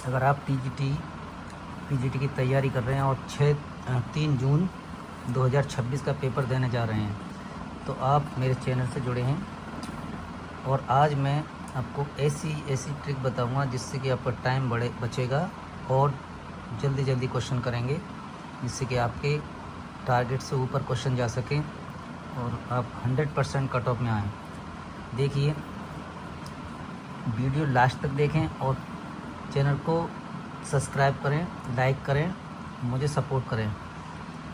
अगर आप पीजीटी की तैयारी कर रहे हैं और 3 जून 2026 का पेपर देने जा रहे हैं तो आप मेरे चैनल से जुड़े हैं। और आज मैं आपको ऐसी ट्रिक बताऊंगा जिससे कि आपका टाइम बचेगा और जल्दी क्वेश्चन करेंगे, जिससे कि आपके टारगेट से ऊपर क्वेश्चन जा सकें और आप 100% कट ऑफ में आएँ। देखिए, वीडियो लास्ट तक देखें और चैनल को सब्सक्राइब करें, लाइक करें, मुझे सपोर्ट करें।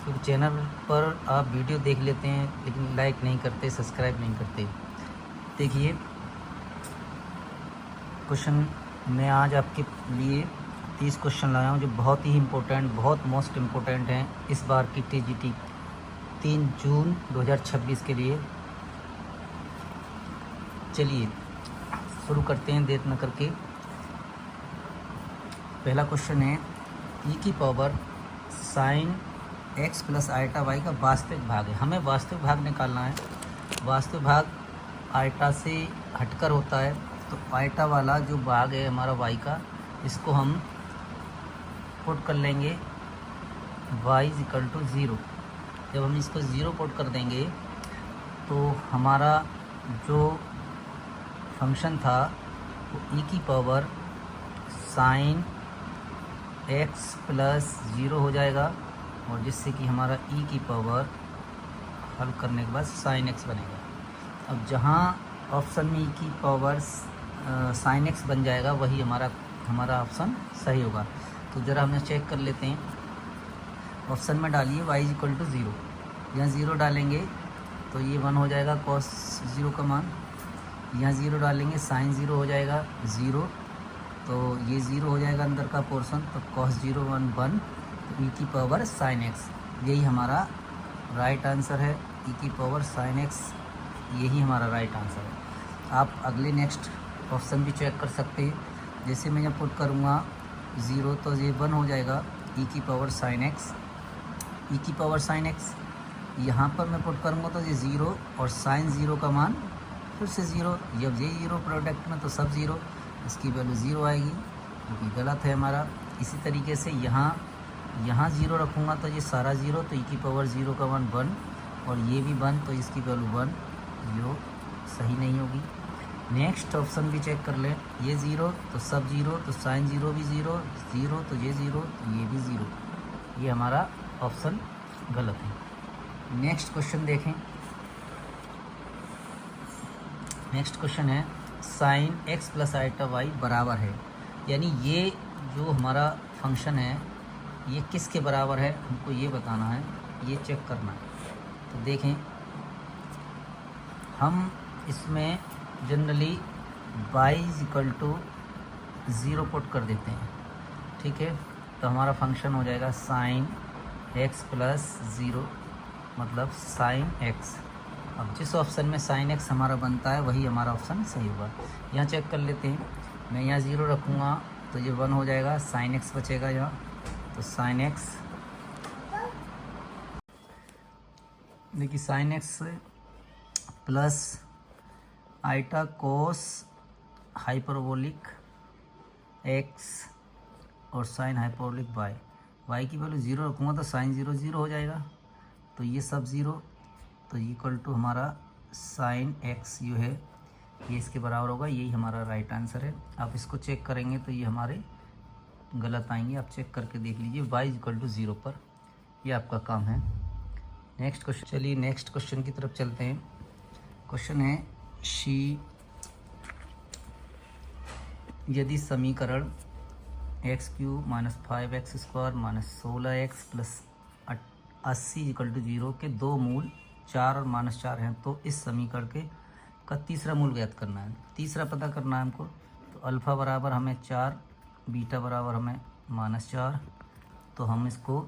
क्योंकि चैनल पर आप वीडियो देख लेते हैं लेकिन लाइक नहीं करते, सब्सक्राइब नहीं करते। देखिए, क्वेश्चन मैं आज आपके लिए 30 क्वेश्चन लाया हूँ जो बहुत ही इम्पोर्टेंट, बहुत मोस्ट इम्पोर्टेंट हैं इस बार की टीजीटी 3 जून 2026 के लिए। चलिए शुरू करते हैं देर न करके। पहला क्वेश्चन है, ई की power sine x plus iota y का वास्तविक भाग है। हमें वास्तविक भाग निकालना है। वास्तविक भाग आइटा से हटकर होता है, तो आइटा वाला जो भाग है हमारा वाई का, इसको हम पुट कर लेंगे y = 0। जब हम इसको 0 पुट कर देंगे तो हमारा जो फंक्शन था वो ई की पावर साइन एक्स प्लस 0 हो जाएगा, और जिससे कि हमारा ई की पावर हल करने के बाद साइन एक्स बनेगा। अब जहाँ ऑप्शन में ई की पावर साइन एक्स बन जाएगा वही हमारा ऑप्शन सही होगा। तो ज़रा हमें चेक कर लेते हैं। ऑप्शन में डालिए y = 0। यहाँ 0 डालेंगे तो ये 1 हो जाएगा cos 0 का मान। यहाँ 0 डालेंगे साइन 0 हो जाएगा 0, तो ये 0 हो जाएगा अंदर का पोर्शन, तो cos 0 1 तो ई की पावर साइन एक्स, यही हमारा राइट आंसर है। ई की पावर साइन एक्स यही हमारा राइट आंसर है। आप अगले नेक्स्ट ऑप्शन भी चेक कर सकते हैं। जैसे मैं यहाँ पुट करूँगा 0 तो ये 1 हो जाएगा ई की पावर साइन एक्स। ई की पावर साइन एक्स यहाँ पर मैं पुट करूँगा तो ये 0 और साइन 0 का मान फिर से 0। जब ये 0 प्रोडक्ट में तो सब 0, इसकी वैल्यू 0 आएगी, जो कि गलत है हमारा। इसी तरीके से यहाँ 0 रखूँगा तो ये सारा 0, तो ई की पावर 0 का मान 1, और ये भी 1 तो इसकी वैल्यू 1, जो सही नहीं होगी। नेक्स्ट ऑप्शन भी चेक कर लें। ये 0 तो सब 0, तो साइन 0 भी 0, 0 तो ये 0, तो ये भी 0, ये हमारा ऑप्शन गलत है। नेक्स्ट क्वेश्चन देखें। नेक्स्ट क्वेश्चन है, sine x plus iota y बराबर है, यानी ये जो हमारा फंक्शन है ये किसके बराबर है हमको ये बताना है, ये चेक करना है। तो देखें, हम इसमें जनरली y = 0 पुट कर देते हैं, ठीक है। तो हमारा फंक्शन हो जाएगा साइन एक्स प्लस 0 मतलब साइन एक्स। अब जिस ऑप्शन में साइन एक्स हमारा बनता है वही हमारा ऑप्शन सही होगा। यहाँ चेक कर लेते हैं। मैं यहाँ 0 रखूँगा तो ये 1 हो जाएगा, साइन एक्स बचेगा यहाँ, तो साइन एक्स, देखिए sign x plus iota cos hyperbolic x और साइन हाइपरबोलिक वाई की वैल्यू 0 रखूँगा तो साइन 0 0 हो जाएगा, तो ये सब 0, तो इक्वल टू हमारा साइन एक्स जो है ये इसके बराबर होगा, यही हमारा राइट आंसर है। आप इसको चेक करेंगे तो ये हमारे गलत आएंगे, आप चेक करके देख लीजिए। y = 0 पर ये आपका काम है। नेक्स्ट क्वेश्चन, चलिए नेक्स्ट क्वेश्चन की तरफ चलते हैं। क्वेश्चन है, यदि समीकरण x³ - 5x² - 16x + 80 = 0 के दो मूल 4 और -4 हैं, तो इस समीकरण का तीसरा मूल ज्ञात करना है। तीसरा पता करना है हमको। तो अल्फ़ा बराबर हमें 4, बीटा बराबर हमें -4, तो हम इसको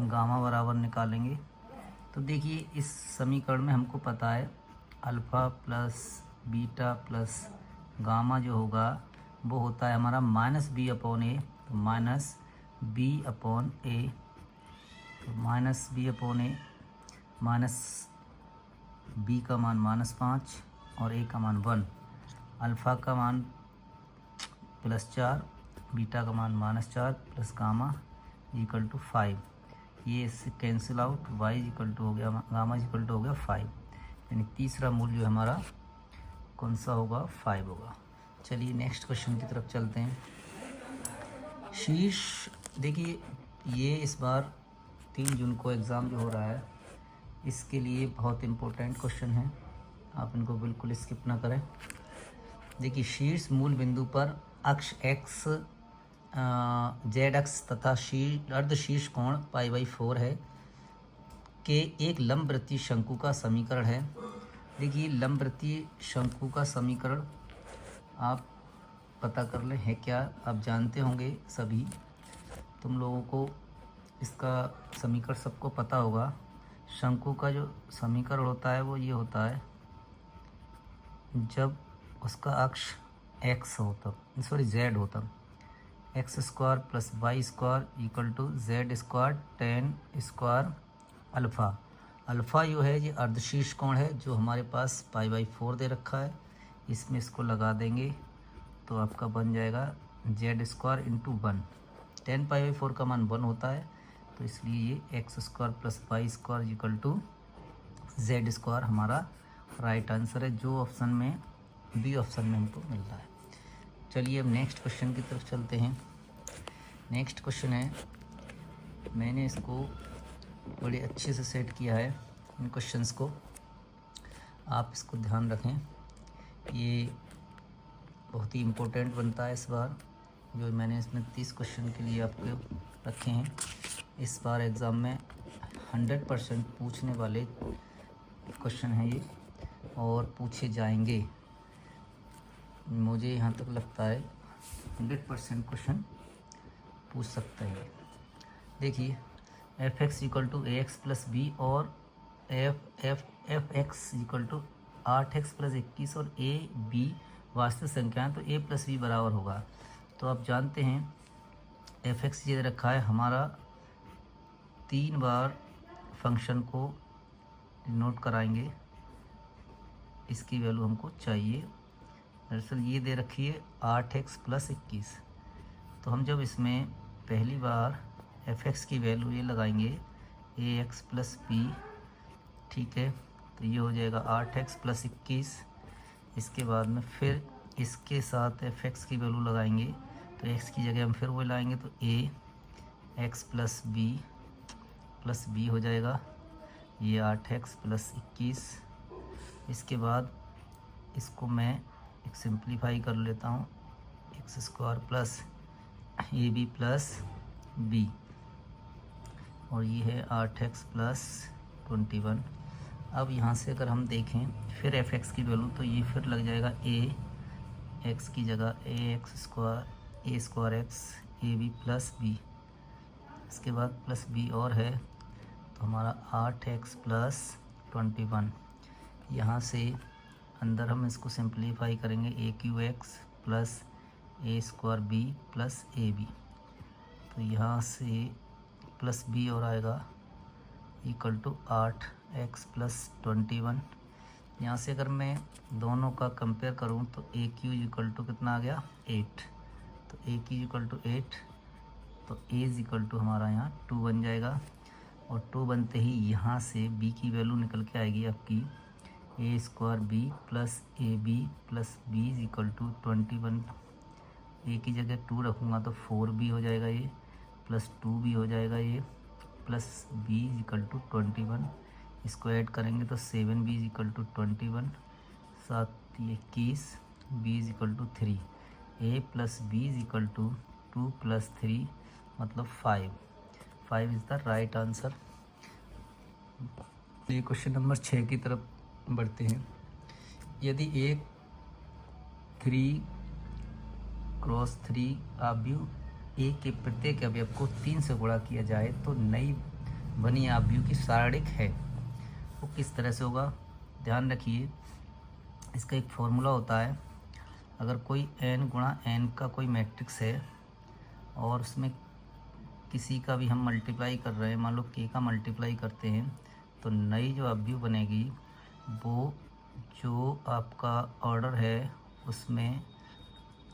गामा बराबर निकालेंगे। तो देखिए, इस समीकरण में हमको पता है alpha plus beta plus gamma जो होगा वो होता है हमारा -b/a, तो -b/a, तो -b/a माइनस b का मान -5 और a का मान 1, अल्फ़ा का मान +4 बीटा का मान -4 प्लस गामा इक्वल टू 5, ये इससे cancel out, y equal to हो गया, गामा इक्वल टू हो गया 5, यानी तीसरा मूल्य हमारा कौन सा होगा, 5 होगा। चलिए नेक्स्ट क्वेश्चन की तरफ चलते हैं। शीर्ष, देखिए ये इस बार 3 जून को एग्ज़ाम जो हो रहा है इसके लिए बहुत इम्पोर्टेंट क्वेश्चन है, आप इनको बिल्कुल स्किप ना करें। देखिए शीर्ष मूल बिंदु पर अक्ष x जेड अक्ष तथा अर्ध शीर्ष कोण π/4 है के एक लंबवृत्तीय शंकु का समीकरण है। देखिए लंबवृत्तीय शंकु का समीकरण आप पता कर लें है क्या, आप जानते होंगे सभी, तुम लोगों को इसका समीकरण सबको पता होगा। शंकु का जो समीकरण होता है वो ये होता है, जब उसका अक्ष x होता, सॉरी z होता, x² + y² equal to z² tan square alpha. Alpha जो है ये अर्धशीर्ष कोण है जो हमारे पास π/4 दे रखा है, इसमें इसको लगा देंगे तो आपका बन जाएगा z² × 1। tan π/4 का मान 1 होता है, तो इसलिए ये x² + y² equal to z² हमारा राइट आंसर है, जो ऑप्शन में बी ऑप्शन में हमको मिल रहा है। चलिए अब नेक्स्ट क्वेश्चन की तरफ चलते हैं। नेक्स्ट क्वेश्चन है, मैंने इसको बड़े अच्छे से सेट किया है इन क्वेश्चंस को, आप इसको ध्यान रखें, ये बहुत ही इम्पोर्टेंट बनता है इस बार। जो मैंने इसमें 30 क्वेश्चन के लिए आपको रखे हैं, इस बार एग्ज़ाम में 100% पूछने वाले क्वेश्चन हैं ये, और पूछे जाएंगे। मुझे यहाँ तक लगता है 100% क्वेश्चन पूछ सकता है। देखिए f(x) = ax + b और f(x) = 8x + 21 और a b वास्तविक संख्याएं, तो a + b बराबर होगा। तो आप जानते हैं f(x) ये रखा है हमारा, 3 बार फंक्शन को नोट कराएंगे, इसकी वैल्यू हमको चाहिए। दरअसल ये दे रखी है 8x + 21, तो हम जब इसमें पहली बार f(x) की वैल्यू ये लगाएंगे ax + b, ठीक है, तो ये हो जाएगा 8x + 21। इसके बाद में फिर इसके साथ f(x) की वैल्यू लगाएंगे, तो x की जगह हम फिर वो लाएंगे, तो ax + b हो जाएगा, ये 8x + 21। इसके बाद इसको मैं एक सिंप्लीफाई कर लेता हूँ, x² + ab + b, और ये है 8x + 21। अब यहाँ से अगर हम देखें फिर f(x) की वैल्यू, तो ये फिर लग जाएगा x की जगह a² x ab + b, इसके बाद +b और है, तो हमारा 8x + 21। यहाँ से अंदर हम इसको सिंप्लीफाई करेंगे, aq(x) + a² b + ab, तो यहाँ से +b और आएगा इक्वल टू 8x + 21। यहाँ से अगर मैं दोनों का कंपेयर करूँ तो aq इक्वल टू कितना आ गया, 8, तो aq इक्वल टू 8, तो a इक्वल टू हमारा यहाँ 2 बन जाएगा, और 2 बनते ही यहाँ से b की वैल्यू निकल के आएगी आपकी a² b + ab + b equal to 21। a की जगह 2 रखूँगा तो 4b हो जाएगा ये, प्लस 2b हो जाएगा ये, प्लस b इक्वल टू 21। इसको ऐड करेंगे तो 7b equal to 21, 7 21, b equal to 3, a + b equal to 2 + 3 मतलब 5 इज़ द राइट आंसर। ये क्वेश्चन नंबर 6 की तरफ बढ़ते हैं। यदि एक 3x3 आव्यूह ए के प्रत्येक अवयव को 3 से गुणा किया जाए तो नई बनी आव्यूह की सारणिक है, वो किस तरह से होगा। ध्यान रखिए, इसका एक फॉर्मूला होता है, अगर कोई n गुणा n का कोई मैट्रिक्स है और उसमें किसी का भी हम मल्टीप्लाई कर रहे हैं, मान लो k का मल्टीप्लाई करते हैं, तो नई जो आव्यूह बनेगी वो जो आपका ऑर्डर है उसमें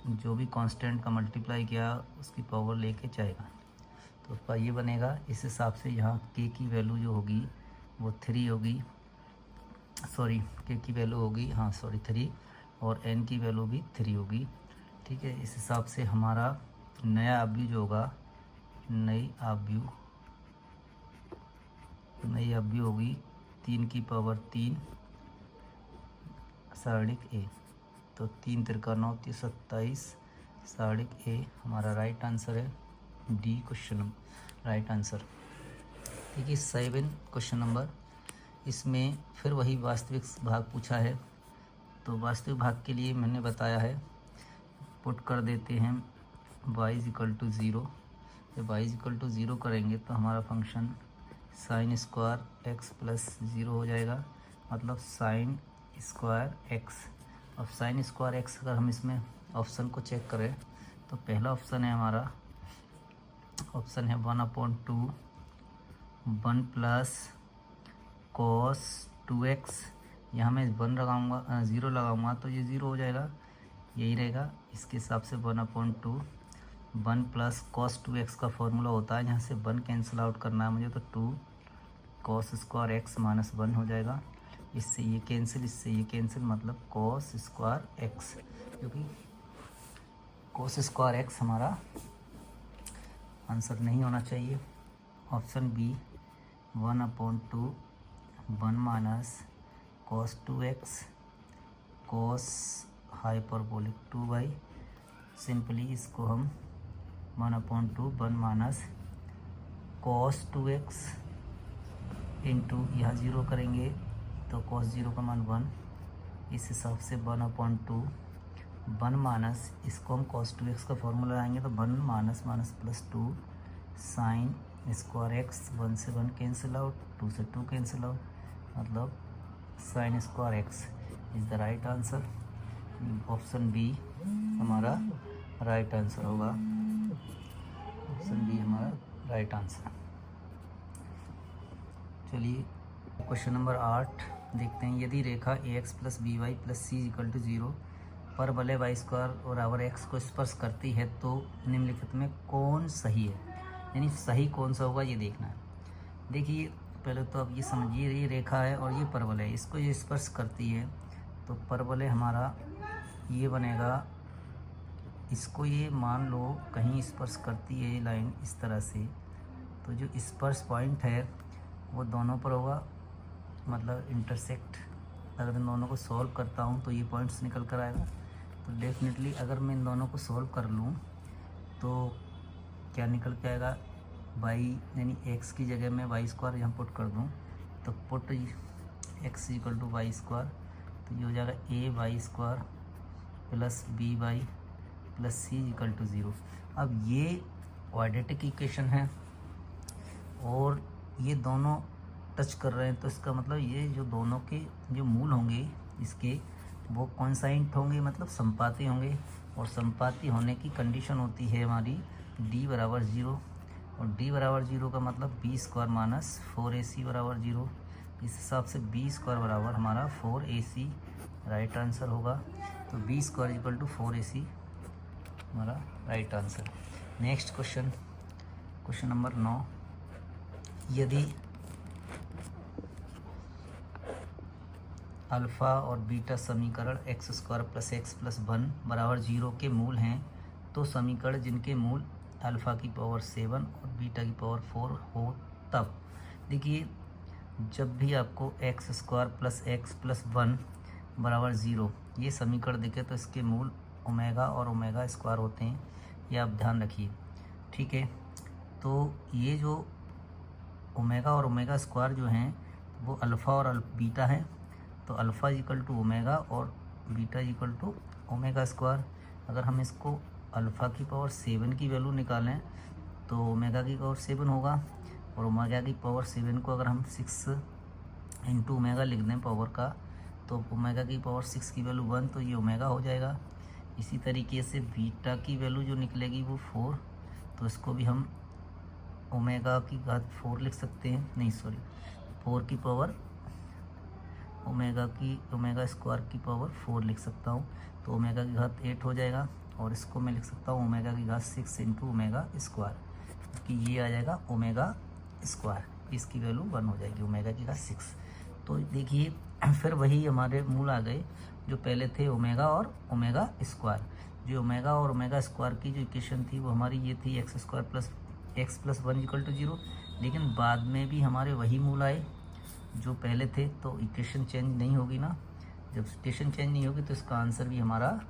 जो भी कांस्टेंट का मल्टीप्लाई किया उसकी पावर लेके जाएगा, तो उसका ये बनेगा। इस हिसाब से यहाँ के की वैल्यू जो होगी वो 3 होगी, सॉरी के की वैल्यू होगी, हाँ सॉरी 3, और एन की वैल्यू भी 3 होगी। ठीक है, इस हिसाब से हमारा नया आव्यूह जो होगा, नई आव्यूह होगी 3 की पावर 3 सारणिक ए। तो 3 तिरका 9 27 सारणिक ए हमारा राइट आंसर है, डी क्वेश्चन राइट आंसर। ठीक है, 7 क्वेश्चन नंबर, इसमें फिर वही वास्तविक भाग पूछा है। तो वास्तविक भाग के लिए मैंने बताया है, पुट कर देते हैं y = 0। जब y = 0 करेंगे तो हमारा function sine square x plus 0 हो जाएगा, मतलब साइन स्क्वायर एक्स। अब साइन स्क्वायर एक्स अगर हम इसमें ऑप्शन को चेक करें तो पहला ऑप्शन है हमारा, ऑप्शन है 1/2 1 प्लस कॉस 2x। यहाँ मैं 1 लगाऊंगा 0 लगाऊंगा तो ये 0 हो जाएगा, यही रहेगा। इसके हिसाब से 1/2 1 प्लस कॉस 2x का फॉर्मूला होता है, यहाँ से 1 कैंसिल आउट करना है मुझे, तो 2 कॉस स्क्वायर एक्स माइनस 1 हो जाएगा। इससे ये कैंसिल, इससे ये कैंसिल, मतलब कॉस स्क्वायर एक्स, क्योंकि कॉस स्क्वायर एक्स हमारा आंसर नहीं होना चाहिए। Option B 1/2 1 minus cos 2x cos hyperbolic 2y। Simply इसको हम 1/2 1 माइनस कॉस 2x इंटू यहाँ 0 करेंगे तो कॉस 0 का मान 1। इस हिसाब से 1/2 1 माइनस, इसको हम कॉस 2x का फॉर्मूला लगाएंगे तो 1 minus minus plus 2 sine square x, 1 से 1 कैंसिल आउट, 2 से 2 कैंसिल आउट, मतलब sine square x is the right answer. Option B हमारा राइट आंसर होगा, ऑप्शन बी हमारा राइट आंसर। चलिए क्वेश्चन नंबर 8 देखते हैं। यदि रेखा ax + by + c = 0 पर बले y² बराबर x को स्पर्श करती है तो निम्नलिखित में कौन सही है, यानी सही कौन सा होगा ये देखना है। देखिए पहले तो आप ये समझिए, ये रेखा है और ये परवलय है, इसको ये स्पर्श करती है तो परवलय हमारा ये बनेगा। इसको ये मान लो कहीं स्पर्श करती है ये लाइन इस तरह से, तो जो स्पर्श पॉइंट है वो दोनों पर होगा, मतलब इंटरसेक्ट। अगर इन दोनों को सॉल्व करता हूँ तो ये पॉइंट्स निकल कर आएगा। तो डेफिनेटली अगर मैं इन दोनों को सॉल्व कर लूँ तो क्या निकल के आएगा, y यानी x की जगह मैं y² यहाँ पुट कर दूँ तो पुट x = y², तो ये हो जाएगा ay² plus by plus c = 0। अब ये क्वाड्रेटिक इक्वेशन है और ये दोनों टच कर रहे हैं, तो इसका मतलब ये जो दोनों के जो मूल होंगे इसके वो कॉन्साइंट होंगे, मतलब संपाती होंगे। और संपाती होने की कंडीशन होती है हमारी d = 0, और d = 0 का मतलब b² माइनस 4ac = 0। इस हिसाब से b² बराबर हमारा 4ac राइट आंसर होगा। तो b² = 4ac हमारा right answer. Next question, question number 9। यदि अल्फ़ा और बीटा समीकरण x² + x + 1 बराबर 0 के मूल हैं तो समीकरण जिनके मूल अल्फ़ा की पावर 7 और बीटा की पावर 4 हो तब। देखिए जब भी आपको x² + x + 1 बराबर 0 ये समीकरण दिखे तो इसके मूल ओमेगा और ओमेगा स्क्वायर होते हैं, ये आप ध्यान रखिए। ठीक है, तो ये जो ओमेगा और ओमेगा स्क्वायर जो हैं वो अल्फ़ा और बीटा हैं, तो अल्फ़ा = ओमेगा और बीटा = ओमेगा स्क्वायर। अगर हम इसको अल्फ़ा की पावर 7 की वैल्यू निकालें तो ओमेगा की पावर 7 होगा, और ओमेगा की पावर 7 को अगर हम 6 × ओमेगा लिख दें पावर का, तो ओमेगा की पावर 6 की वैल्यू 1, तो ये ओमेगा हो जाएगा। इसी तरीके से बीटा की वैल्यू जो निकलेगी वो 4, तो इसको भी हम ओमेगा की घात 4 लिख सकते हैं, नहीं सॉरी 4 की पावर ओमेगा स्क्वायर की पावर 4 लिख सकता हूँ, तो ओमेगा की घात 8 हो जाएगा। और इसको मैं लिख सकता हूँ ओमेगा की घात 6 इंटू ओमेगा स्क्वायर, कि ये आ जाएगा ओमेगा स्क्वायर, इसकी वैल्यू 1 हो जाएगी ओमेगा की घात 6। तो देखिए फिर वही हमारे मूल आ गए जो पहले थे ओमेगा और ओमेगा स्क्वायर। जो ओमेगा और ओमेगा स्क्वायर की जो इक्वेशन थी वो हमारी ये थी x square plus x plus 1 equal to 0। लेकिन बाद में भी हमारे वही मूल आए जो पहले थे, तो इक्वेशन चेंज नहीं होगी ना। जब इक्वेशन चेंज नहीं होगी तो इसका आंसर भी हमारा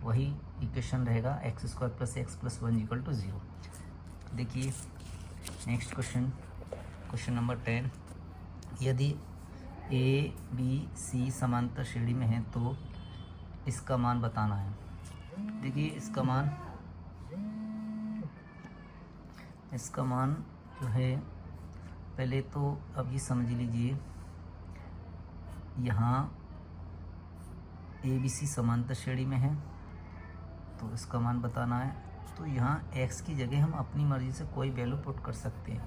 वही इक्वेशन रहेगा, x square plus x plus 1 equal to 0। देखिए नेक्स्ट क्वेश्चन, क्वेश्चन नंबर 10। यदि ए बी सी समांतर श्रेणी में है तो इसका मान बताना है। देखिए इसका मान जो है, पहले तो अब ये समझ लीजिए, यहाँ ए बी सी समांतर श्रेणी में है तो इसका मान बताना है। तो यहाँ x की जगह हम अपनी मर्ज़ी से कोई वैल्यू पुट कर सकते हैं।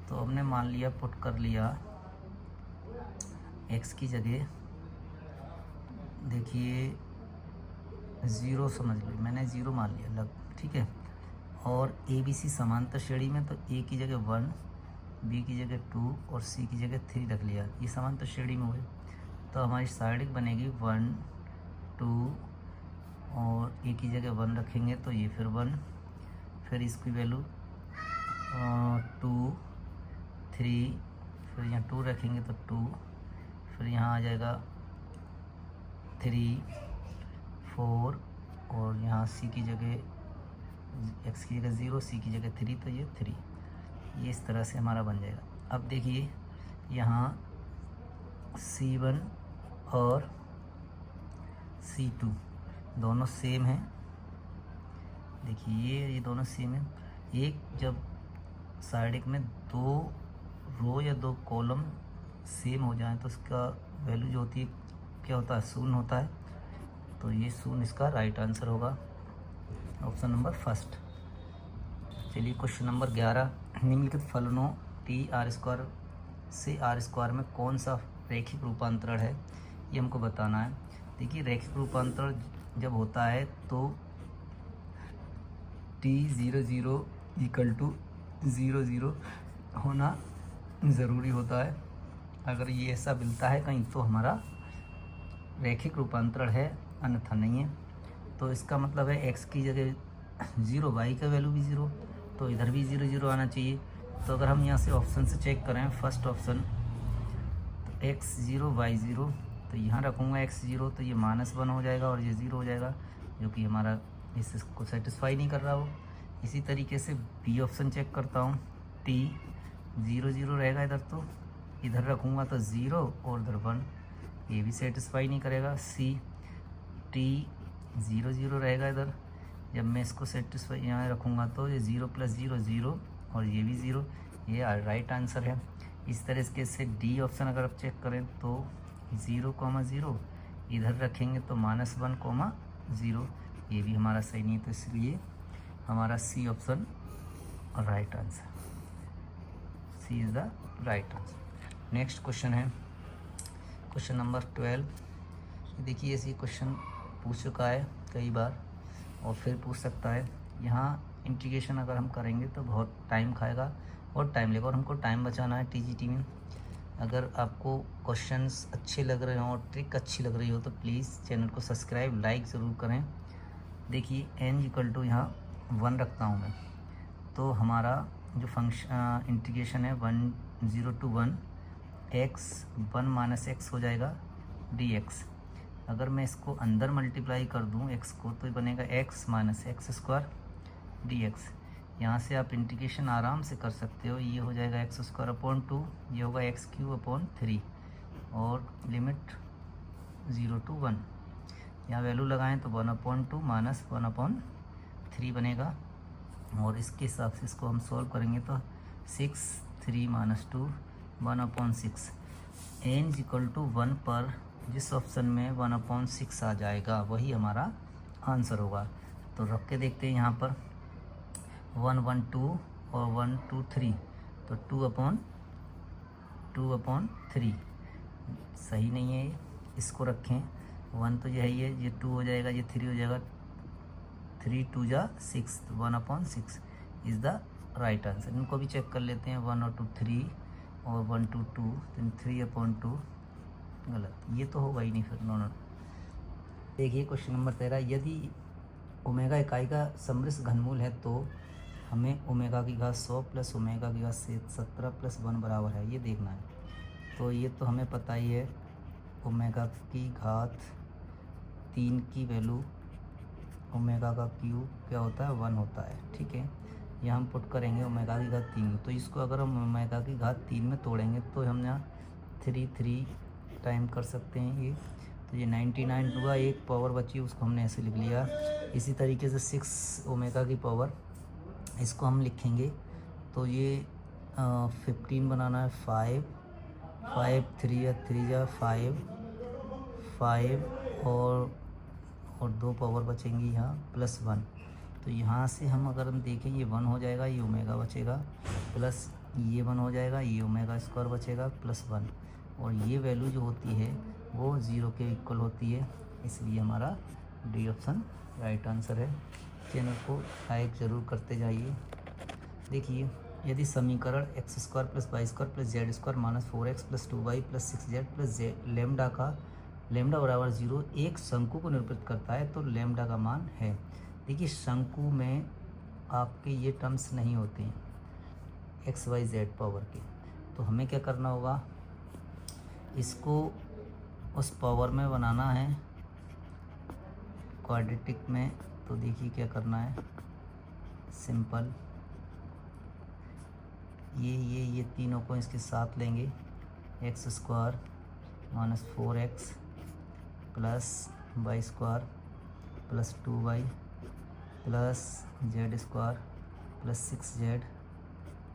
तो हमने मान लिया, पुट कर लिया x की जगह, देखिए 0 समझ लो, मैंने 0 मान लिया लग, ठीक है। और ए बी सी समांतर श्रेणी में तो a की जगह 1, b की जगह 2 और c की जगह 3 रख लिया। ये समांतर श्रेणी में हुए तो हमारी साइड बनेगी 1 2 और a की जगह 1 रखेंगे तो ये फिर 1, फिर इसकी वैल्यू 2 3, फिर यहाँ 2 रखेंगे तो 2, फिर यहाँ आ जाएगा 3 4 और यहाँ c की जगह x की जगह 0, c की जगह 3 तो ये 3। ये इस तरह से हमारा बन जाएगा। अब देखिए यहाँ C1 और C2 दोनों सेम हैं। देखिए ये दोनों सेम हैं। एक जब साइड में 2 रो या 2 कॉलम सेम हो जाएं तो उसका वैल्यू जो होती है क्या होता है, शून्य होता है। तो ये शून्य इसका राइट आंसर होगा, ऑप्शन नंबर फर्स्ट। चलिए क्वेश्चन नंबर 11। निम्नलिखित फलनों टी आर स्क्वायर से आर स्क्वायर में कौन सा रैखिक रूपांतरण है, ये हमको बताना है। देखिए रैखिक रूपांतरण जब होता है तो t00 इक्वल टू 0 होना ज़रूरी होता है। अगर ये ऐसा मिलता है कहीं तो हमारा रैखिक रूपांतरण है, अन्यथा नहीं है। तो इसका मतलब है x की जगह 0, y का वैल्यू भी 0, तो इधर भी 0 आना चाहिए। तो अगर हम यहाँ से ऑप्शन से चेक करें, फर्स्ट ऑप्शन तो x0 y0, तो यहाँ रखूँगा x0 तो ये -1 हो जाएगा और ये 0 हो जाएगा, जो कि हमारा इसको सेटिस्फाई नहीं कर रहा हो। इसी तरीके से बी ऑप्शन चेक करता हूँ, t0 रहेगा इधर, तो इधर रखूँगा तो 0 और इधर 1, ये भी सेटिस्फाई नहीं करेगा। सी t0 रहेगा इधर, जब मैं इसको सेटिस्फाई यहाँ रखूँगा तो ये 0 + 0 0 और ये भी 0, ये राइट आंसर है। इस तरह से डी ऑप्शन अगर आप चेक करें तो 0,0 इधर रखेंगे तो -1, 0, ये भी हमारा सही नहीं है। तो इसलिए हमारा C option right answer, C is the right answer. Next question है क्वेश्चन नंबर 12। देखिए ऐसे क्वेश्चन पूछ चुका है कई बार और फिर पूछ सकता है। यहाँ इंटीग्रेशन अगर हम करेंगे तो बहुत टाइम खाएगा और टाइम लेगा, और हमको टाइम बचाना है टीजीटी में। अगर आपको क्वेश्चंस अच्छे लग रहे हों और ट्रिक अच्छी लग रही हो तो प्लीज़ चैनल को सब्सक्राइब लाइक ज़रूर करें। देखिए n इक्वल टू यहाँ 1 रखता हूँ मैं, तो हमारा जो फंक्शन इंटीग्रेशन है 10 to 1 x 1 - x हो जाएगा dx। अगर मैं इसको अंदर मल्टीप्लाई कर दूँ x को तो ये बनेगा x - x² dx। यहाँ से आप इंटीग्रेशन आराम से कर सकते हो, ये हो जाएगा x²/2, ये होगा x³/3 और लिमिट 0 to 1। यहाँ वैल्यू लगाएं तो 1/2 - 1/3 बनेगा, और इसके हिसाब से इसको हम सॉल्व करेंगे तो 6 3 - 2 1/6। n इक्वल टू 1 पर जिस ऑप्शन में 1/6 आ जाएगा वही हमारा आंसर होगा। तो रख के देखते हैं यहाँ पर 1 1 2 और 1 2 3, तो 2/3 सही नहीं है, इसको रखें 1 तो यही है, ये 2 हो जाएगा, ये 3 हो जाएगा, 3 2 जा 6, 1/6 इज़ द राइट आंसर। इनको भी चेक कर लेते हैं, 1 और 2 3 और 1 2 2, then 3/2 गलत, ये तो होगा ही नहीं फिर, नो नो। देखिए क्वेश्चन नंबर 13, यदि ओमेगा इकाई का समृद्ध घनमूल है तो हमें ओमेगा की घात 100 प्लस ओमेगा की घात 17 प्लस 1 बराबर है, ये देखना है। तो ये तो हमें पता ही है, ओमेगा की घात 3 की वैल्यू ओमेगा का क्यूब क्या होता है, 1 होता है, ठीक है। यह हम पुट करेंगे ओमेगा की घात 3, तो इसको अगर हम ओमेगा की घात 3 में तोड़ेंगे तो हम यहाँ 3 टाइम कर सकते हैं ये, तो ये 99 हुआ, एक पावर बची उसको हमने ऐसे लिख लिया। इसी तरीके से 6 ओमेगा की पावर, इसको हम लिखेंगे तो ये 15 बनाना है, 5 3 या 3 या 5 और 2 पावर बचेंगी यहाँ प्लस 1। तो यहाँ से हम अगर हम देखें ये 1 हो जाएगा, ये ओमेगा बचेगा, प्लस ये 1 हो जाएगा, ये ओमेगा स्क्वायर बचेगा प्लस 1, और ये वैल्यू जो होती है वो 0 के इक्वल होती है, इसलिए हमारा डी ऑप्शन राइट आंसर है। चैनल को लाइक ज़रूर करते जाइए। देखिए, यदि समीकरण x square plus y square plus z square minus 4x plus 2y plus 6z plus lambda का लेमडा बराबर 0 एक शंकु को निरूपित करता है तो लेमडा का मान है। देखिए, शंकु में आपके ये टर्म्स नहीं होते हैं एक्स वाई जेड पावर के, तो हमें क्या करना होगा, इसको उस पावर में बनाना है क्वाड्रेटिक में। तो देखिए क्या करना है, सिंपल, ये तीनों को इसके साथ लेंगे, x square minus 4x plus y square plus 2y plus z square plus 6z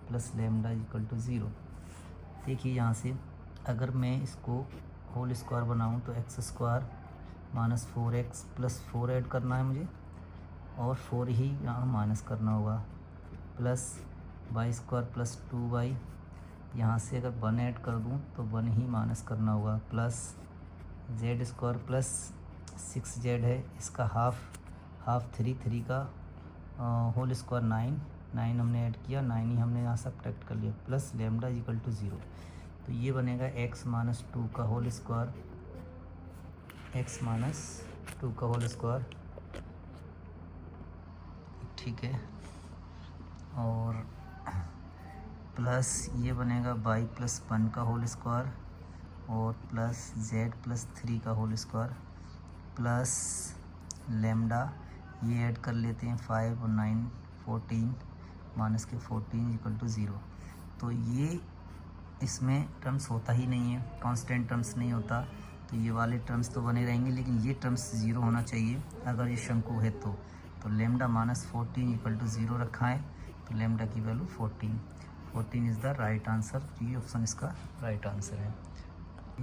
plus lambda equal to 0। देखिए यहाँ से अगर मैं इसको होल स्क्वायर बनाऊँ तो x square minus 4x plus 4 add करना है मुझे, और 4 ही यहाँ माइनस करना होगा, plus y square plus 2y, यहाँ से अगर 1 ऐड कर दूँ तो 1 ही माइनस करना होगा, plus z square plus 6z है, इसका हाफ 3 का होल स्क्वायर 9 हमने ऐड किया, 9 ही हमने यहाँ सब्ट्रैक्ट कर लिया, प्लस लेमडा इक्वल टू 0। तो ये बनेगा x माइनस 2 का होल स्क्वायर, x माइनस 2 का होल स्क्वायर, ठीक है, और प्लस ये बनेगा y प्लस 1 का होल स्क्वायर, और प्लस z प्लस 3 का होल स्क्वायर, प्लस लेमडा ये ऐड कर लेते हैं 5 और 9 14 माइनस के 14 इक्वल टू 0। तो ये इसमें टर्म्स होता ही नहीं है, कांस्टेंट टर्म्स नहीं होता, तो ये वाले टर्म्स तो बने रहेंगे, लेकिन ये टर्म्स 0 होना चाहिए अगर ये शंकु है तो लेमडा माइनस 14 इक्वल टू 0 रखा है, तो लेमडा की value 14 is the right answer. ये ऑप्शन इसका राइट आंसर है।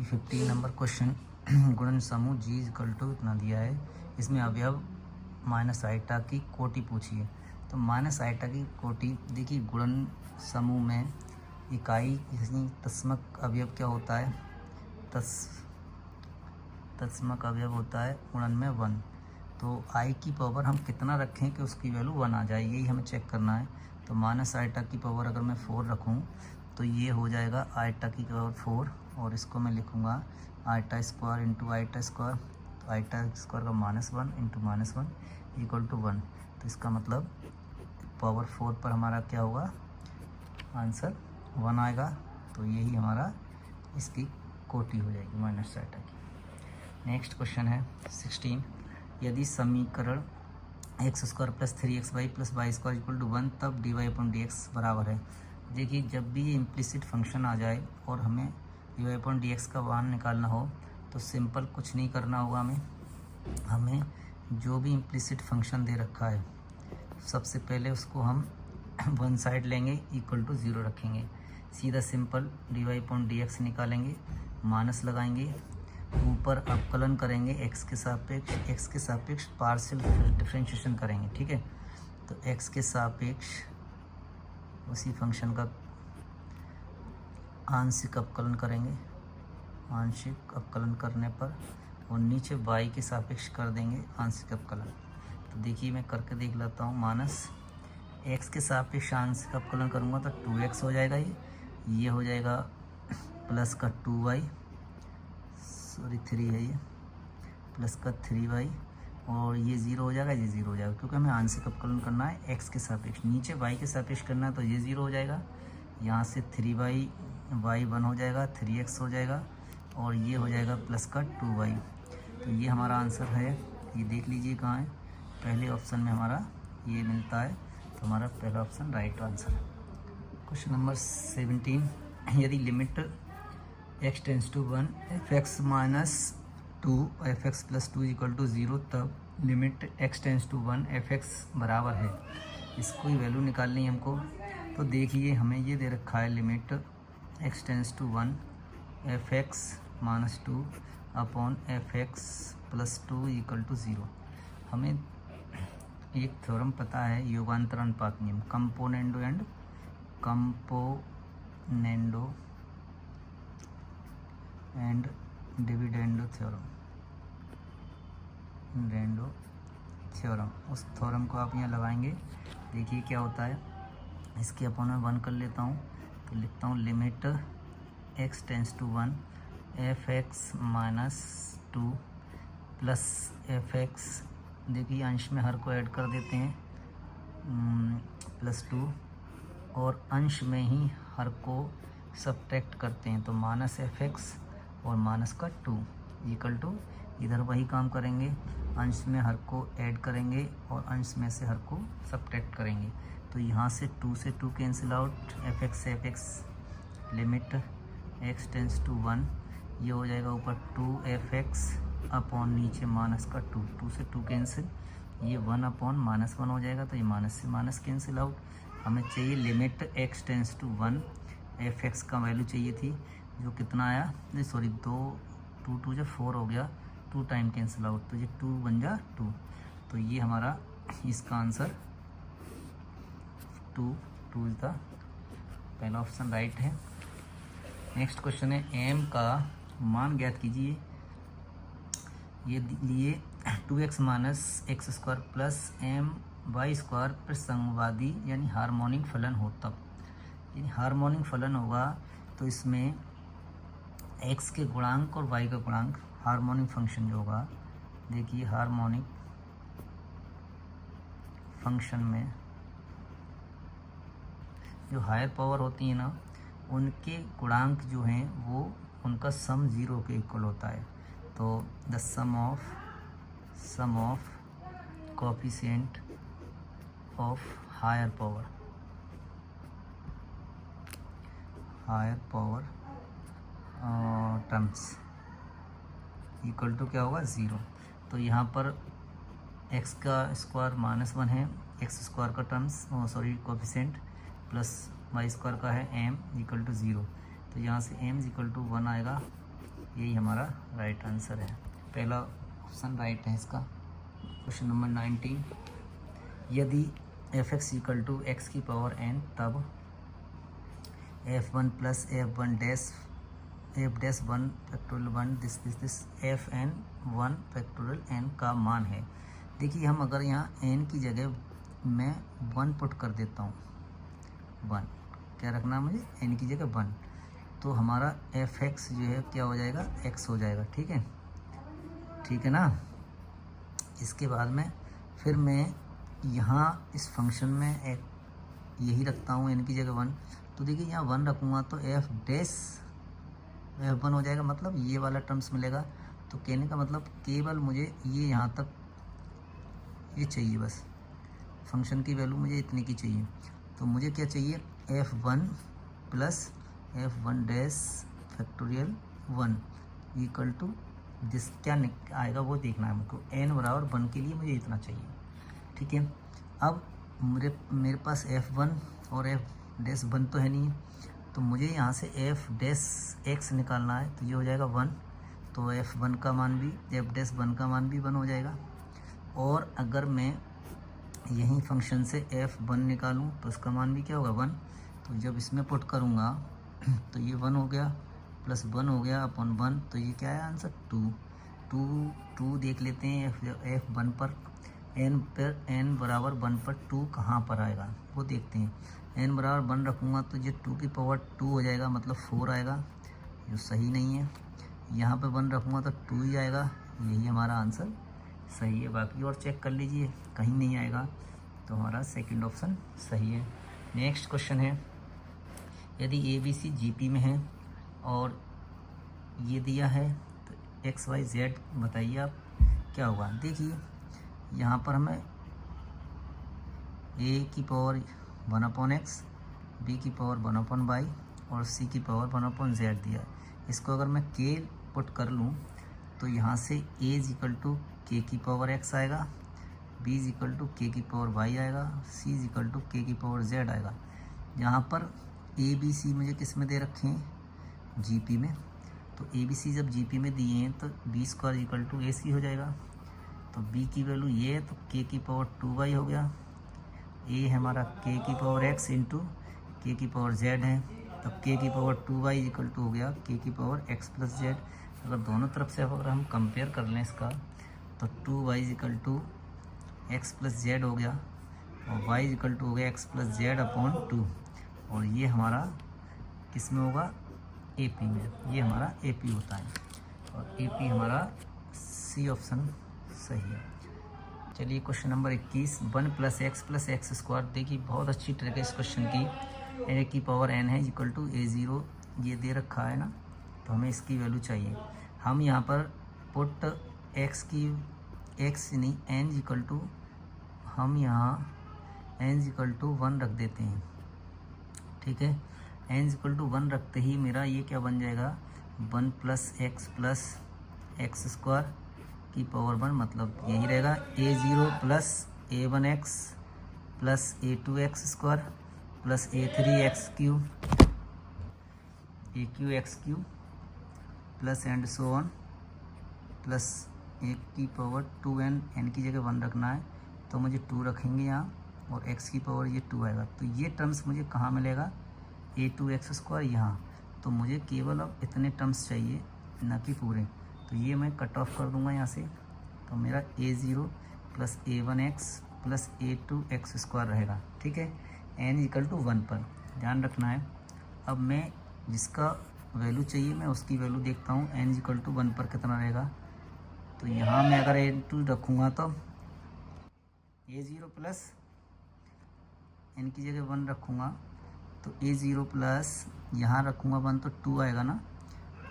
15 नंबर क्वेश्चन, गुणन समूह G इक्वल टू इतना दिया है, इसमें अवयव माइनस आइटा की कोटि पूछिए। तो माइनस आइटा की कोटि, देखिए गुणन समूह में इकाई यानी तस्मक अवयव क्या होता है, तस्मक अवयव होता है गुणन में 1। तो आई की पावर हम कितना रखें कि उसकी वैल्यू 1 आ जाए, यही हमें चेक करना है। तो माइनस आइटा की पावर अगर मैं 4 रखूं तो ये हो जाएगा आइटा की पावर 4, और इसको मैं लिखूँगा iota square into iota square, तो आइटा स्क्वायर का -1 इंटू -1 इक्वल टू 1। तो इसका मतलब पावर 4 पर हमारा क्या होगा, आंसर 1 आएगा। तो यही हमारा इसकी कोटि हो जाएगी माइनस आइटा की। नेक्स्ट क्वेश्चन है 16, यदि समीकरण x square plus 3xy plus y square equal to 1 तब dy/dx बराबर है। देखिए, जब भी ये इम्प्लिसिट फंक्शन आ जाए और हमें dy/dx का मान निकालना हो तो सिंपल कुछ नहीं करना होगा, हमें जो भी इम्प्लिसिट फंक्शन दे रखा है सबसे पहले उसको हम वन साइड लेंगे, इक्वल टू 0 रखेंगे, सीधा सिंपल dy/dx निकालेंगे, माइनस लगाएंगे, ऊपर अवकलन करेंगे, x के सापेक्ष पार्शियल डिफरेंशिएशन करेंगे, ठीक है। तो x के सापेक्ष उसी फंक्शन का आंशिक अवकलन करेंगे, आंशिक अवकलन करने पर, और नीचे y के सापेक्ष कर देंगे आंशिक अवकलन। तो देखिए मैं करके देख लेता हूँ। माइनस एक्स के सापेक्ष आंशिक अवकलन करूँगा तो 2x हो जाएगा, ये हो जाएगा प्लस का 2y, सॉरी 3 है ये, प्लस का 3y, और ये 0 हो जाएगा, ये 0 हो जाएगा, क्योंकि हमें आंशिक अवकलन करना है x के सापेक्ष। नीचे y के सापेक्ष करना है तो ये 0 हो जाएगा, यहाँ से 3y 1 हो जाएगा, 3x हो जाएगा, और ये हो जाएगा प्लस का 2y। तो ये हमारा आंसर है। ये देख लीजिए कहाँ है, पहले ऑप्शन में हमारा ये मिलता है, तो हमारा पहला ऑप्शन राइट आंसर है। क्वेश्चन नंबर 17, यदि limit x tends to 1 f(x - 2 f(x + 2 = 0), तब limit x tends to 1 f(x) बराबर है, इसको ही वैल्यू निकालनी है हमको। तो देखिए हमें ये दे रखा है limit x tends to 1 f(x - 2 upon f(x + 2 = 0)। हमें एक थ्योरम पता है, योगांतर अनुपात नियम, कंपोनेंडो एंड डिविडेंडो थ्योरम। उस थ्योरम को आप यहाँ लगाएंगे, देखिए क्या होता है। इसके अपन में 1 कर लेता हूँ, तो लिखता हूँ limit x tends to 1 f(x - 2 plus f(x), देखिए अंश में हर को ऐड कर देते हैं, +2, और अंश में ही हर को सब्ट्रैक्ट करते हैं, तो -f(x) और माइनस का 2 = इधर वही काम करेंगे, अंश में हर को ऐड करेंगे और अंश में से हर को सब्ट्रैक्ट करेंगे। तो यहाँ से 2 से 2 cancel out, f(x) limit x tends to 1, ये हो जाएगा ऊपर 2f(x) अपॉन नीचे माइनस का 2, 2 से 2 कैंसिल, ये 1 अपॉन -1 हो जाएगा, तो ये माइनस से माइनस कैंसिल आउट। हमें चाहिए limit x tends to 1 f(x) का वैल्यू चाहिए थी, जो कितना आया, नहीं सॉरी 2 2 जो 4 हो गया, 2 टाइम कैंसिल आउट, तो ये 2 बन जा 2। तो ये हमारा इसका आंसर 2 इज द पहला ऑप्शन राइट है। नेक्स्ट क्वेश्चन है, m का मान ज्ञात कीजिए। ये लिए 2x - x² प्लस my² प्रसंगवादी यानी हार्मोनिक फलन हो, तब यानी हार्मोनिक फलन होगा तो इसमें x के गुणांक और y का गुणांक, हार्मोनिक फंक्शन जो होगा, देखिए हार्मोनिक फंक्शन में जो हायर पावर होती है ना, उनके गुणांक जो हैं वो उनका सम 0 के इक्वल होता है। तो the sum of coefficient of higher power terms equal to क्या होगा, 0। तो यहाँ पर x का स्क्वायर -1 है, x² का टर्म्स कोएफिशिएंट, प्लस y² का है m = 0। तो यहाँ से m = 1 आएगा, यही हमारा राइट आंसर है। पहला ऑप्शन राइट है इसका। क्वेश्चन नंबर 19, यदि f(x) = x⁴n, तब f1 + f1 dash f'(1) this fn1 n का मान है। देखिए हम अगर यहाँ n की जगह मैं 1 पुट कर देता हूँ, 1 क्या रखना है मुझे, n की जगह 1, तो हमारा f(x) जो है क्या हो जाएगा, x हो जाएगा। ठीक है ना। इसके बाद में फिर मैं यहाँ इस फंक्शन में यही रखता हूँ, n की जगह 1, तो देखिए यहाँ 1 रखूँगा तो f1 हो जाएगा, मतलब ये वाला टर्म्स मिलेगा। तो कहने का मतलब केवल मुझे ये यहाँ तक ये चाहिए, बस फंक्शन की वैल्यू मुझे इतने की चाहिए। तो मुझे क्या चाहिए, f1 + f1 dash factorial 1 = this, क्या आएगा वो देखना है हमको। n बराबर 1 के लिए मुझे इतना चाहिए। ठीक है, अब मेरे पास f1 और f'1 तो है नहीं, तो मुझे यहाँ से f'(x) निकालना है, तो ये हो जाएगा 1, तो f1 का मान भी, f'1 का मान भी 1 हो जाएगा। और अगर मैं यही फंक्शन से f1 निकालूं तो इसका मान भी क्या होगा, 1। तो जब इसमें पुट करूँगा तो ये 1 हो गया, प्लस 1 हो गया अपॉन 1, तो ये क्या है आंसर, 2 देख लेते हैं f1 पर। एन पर एन बराबर 1 पर 2 कहाँ पर आएगा वो देखते हैं। एन बराबर 1 रखूँगा तो ये 2 की पावर 2 हो जाएगा, मतलब 4 आएगा, जो सही नहीं है। यहाँ पे 1 रखूँगा तो 2 ही आएगा, यही हमारा आंसर सही है। बाकी और चेक कर लीजिए, कहीं नहीं आएगा, तो हमारा सेकंड ऑप्शन सही है। नेक्स्ट क्वेश्चन है, यदि A B C G P में है और ये दिया है तो एक्स वाई जेड बताइए आप क्या होगा। देखिए यहाँ पर हमें ए की पावर 1/x, बी की पावर 1/y और सी की पावर 1/z दिया है। इसको अगर मैं के पुट कर लूँ तो यहाँ से ए इज इक्वल टू के की पावर x आएगा, बी इज इक्वल टू के की पावर y आएगा, सी इज इक्वल टू के की पावर z आएगा। यहाँ पर ए बी सी मुझे किस में दे रखे हैं, जी पी में, तो ए बी सी जब जी पी में दिए हैं तो बी स्क्वायर इक्वल टू ए सी हो जाएगा। तो बी की वैल्यू ये है तो के की पावर 2y हो गया, ए है हमारा के की पावर x इंटू के की पावर z है, तब के की पावर 2y इक्वल टू हो गया के की पावर x प्लस z। अगर दोनों तरफ से अगर हम कंपेयर कर लें इसका तो 2y equal to x plus z हो गया और y इक्वल टू हो गया x प्लस z अपॉन 2, और ये हमारा किस में होगा, ए पी में, ये हमारा ए पी होता है और ए पी हमारा सी ऑप्शन सही है। चलिए क्वेश्चन नंबर 21, 1 + x स्क्वायर। देखिए बहुत अच्छी ट्रिक है इस क्वेश्चन की। ए की पावर n है इक्वल टू a0, ये दे रखा है ना, तो हमें इसकी वैल्यू चाहिए। हम यहाँ पर पुट x की x नहीं n इक्वल टू, हम यहाँ n इक्वल टू 1 रख देते हैं, ठीक है। n इक्वल टू 1 रखते ही मेरा ये क्या बन जाएगा, 1 + x स्क्वायर की पावर 1, मतलब यही रहेगा a0 + a1x plus a2x square plus a3x cube aq(x) plus and so on plus a की पावर 2n, n की जगह 1 रखना है तो मुझे 2 रखेंगे यहाँ और x की पावर ये 2 आएगा। तो ये टर्म्स मुझे कहाँ मिलेगा, a2x स्क्वायर यहाँ। तो मुझे केवल अब इतने टर्म्स चाहिए, ना कि पूरे। तो ये मैं कट ऑफ कर दूंगा यहाँ से, तो मेरा a0 + a1x plus a2x square रहेगा, ठीक है। n इक्वल टू 1 पर ध्यान रखना है। अब मैं जिसका वैल्यू चाहिए मैं उसकी वैल्यू देखता हूँ, n इक्वल टू 1 पर कितना रहेगा। तो यहाँ मैं अगर a2 रखूँगा तो a0 प्लस n की जगह 1 रखूँगा तो a0 प्लस यहाँ रखूँगा 1 तो 2 आएगा ना,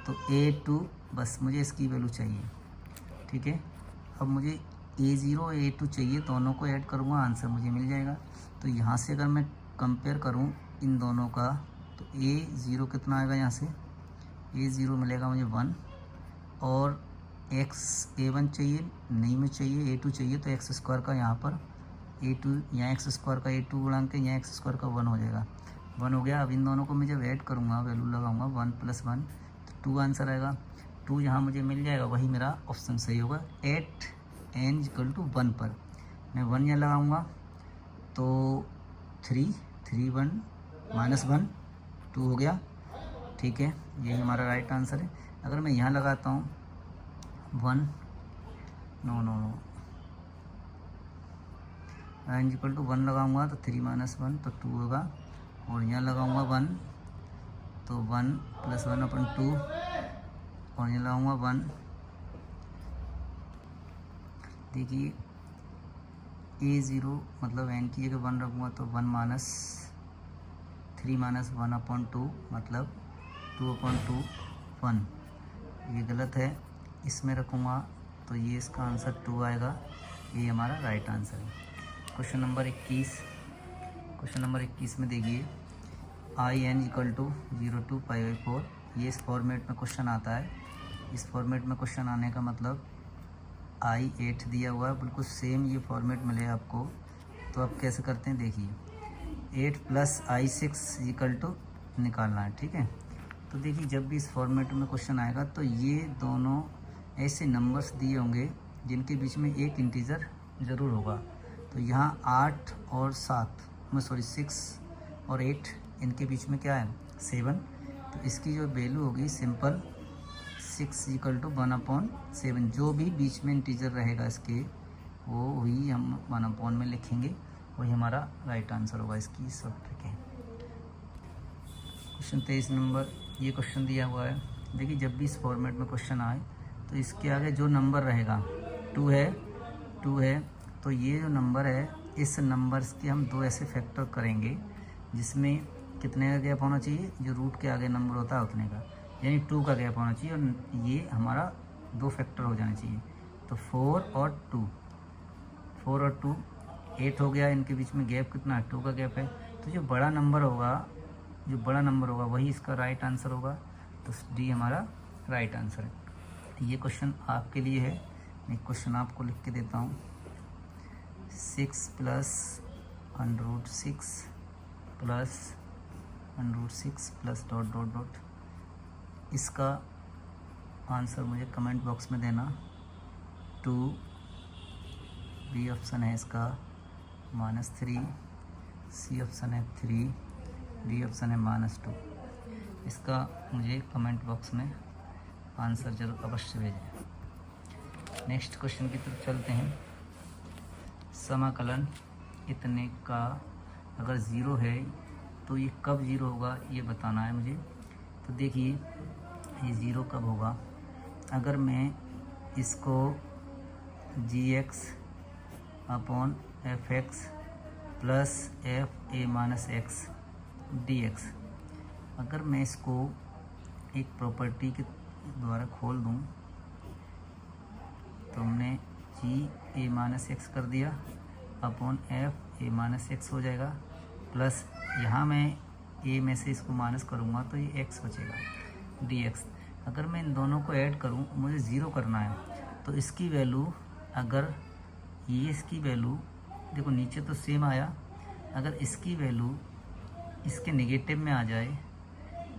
तो a2, बस मुझे इसकी वैल्यू चाहिए, ठीक है। अब मुझे a0 a2 चाहिए, दोनों को ऐड करूँगा, आंसर मुझे मिल जाएगा। तो यहाँ से अगर मैं कंपेयर करूँ इन दोनों का तो a0 कितना आएगा, यहाँ से a0 मिलेगा मुझे 1 और a1 चाहिए नहीं, में चाहिए a2 चाहिए, तो x स्क्वायर का यहाँ पर a2, यहाँ x स्क्वायर का a2 गुणा के यहाँ x स्क्वायर का 1 हो जाएगा, 1 हो गया। अब इन दोनों को मैं जब ऐड करूँगा वैल्यू लगाऊँगा 1 + 1 तो 2 आंसर आएगा। 2 यहाँ मुझे मिल जाएगा, वही मेरा ऑप्शन सही होगा। 8n इक्वल टू 1 पर मैं 1 यहाँ लगाऊँगा तो 3 1 -1 2 हो गया, ठीक है। यही हमारा राइट आंसर है। अगर मैं यहाँ लगाता हूँ 1 नो n इक्वल टू 1 लगाऊँगा तो 3 - 1 तो 2 होगा, और यहाँ लगाऊँगा 1 तो 1 + 1/2 और यहाँ लगाऊँगा 1। देखिए a0 मतलब n की जगह 1 रखूँगा तो 1 - 3 - 1/2 मतलब 2/2 1, ये गलत है, इसमें रखूँगा तो ये इसका आंसर 2 आएगा, ये हमारा राइट आंसर है। क्वेश्चन नंबर 21 में देखिए in इक्वल टू 0 to π/4, ये इस फॉर्मेट में क्वेश्चन आता है। इस फॉर्मेट में क्वेश्चन आने का मतलब i8 दिया हुआ है, बिल्कुल सेम ये फॉर्मेट मिले आपको। तो आप कैसे करते हैं, देखिए 8 + i6 इक्वल टू निकालना है, ठीक है। तो देखिए जब भी इस फॉर्मेट में क्वेश्चन आएगा तो ये दोनों ऐसे नंबर्स दिए होंगे जिनके बीच में एक इंटीजर ज़रूर होगा। तो यहाँ 8 और 6 और 8, इनके बीच में क्या है 7, तो इसकी जो वैल्यू होगी सिंपल 6 इक्वल टू 1/7। जो भी बीच में इंटीजर रहेगा इसके वो वही हम 1/, में लिखेंगे, वही हमारा राइट आंसर होगा इसकी सब ट्रिकें। क्वेश्चन 23 नंबर, ये क्वेश्चन दिया हुआ है। देखिए जब भी इस फॉर्मेट में क्वेश्चन आए तो इसके आगे जो नंबर रहेगा 2 है, तो ये जो नंबर है इस नंबर्स के हम 2 ऐसे फैक्टर करेंगे जिसमें कितने का गैप होना चाहिए, जो रूट के आगे नंबर होता है उतने का, यानी 2 का गैप होना चाहिए, और ये हमारा 2 फैक्टर हो जाना चाहिए। तो 4 और 2 8 हो गया, इनके बीच में गैप कितना है, 2 का गैप है। तो जो बड़ा नंबर होगा वही इसका राइट आंसर होगा। तो डी हमारा राइट आंसर है। तो ये क्वेश्चन आपके लिए है, मैं क्वेश्चन आपको लिख के देता हूँ। 6 + √6 + √6 प्लस ... इसका आंसर मुझे कमेंट बॉक्स में देना। 2, बी ऑप्शन है इसका -3, सी ऑप्शन है 3, डी ऑप्शन है -2। इसका मुझे कमेंट बॉक्स में आंसर जरूर अवश्य भेजें। नेक्स्ट क्वेश्चन की तरफ चलते हैं। समाकलन इतने का अगर 0 है तो ये कब 0 होगा ये बताना है मुझे। तो देखिए ये 0 कब होगा, अगर मैं इसको gx/fx प्लस fa-x dx, अगर मैं इसको एक प्रॉपर्टी के द्वारा खोल दूं तो हमने g(a-x) कर दिया अपॉन fa-x हो जाएगा, प्लस यहाँ मैं a में से इसको माइनस करूँगा तो ये x बचेगा dx। अगर मैं इन दोनों को ऐड करूँ, मुझे 0 करना है, तो इसकी वैल्यू अगर ये इसकी वैल्यू देखो नीचे तो सेम आया, अगर इसकी वैल्यू इसके नेगेटिव में आ जाए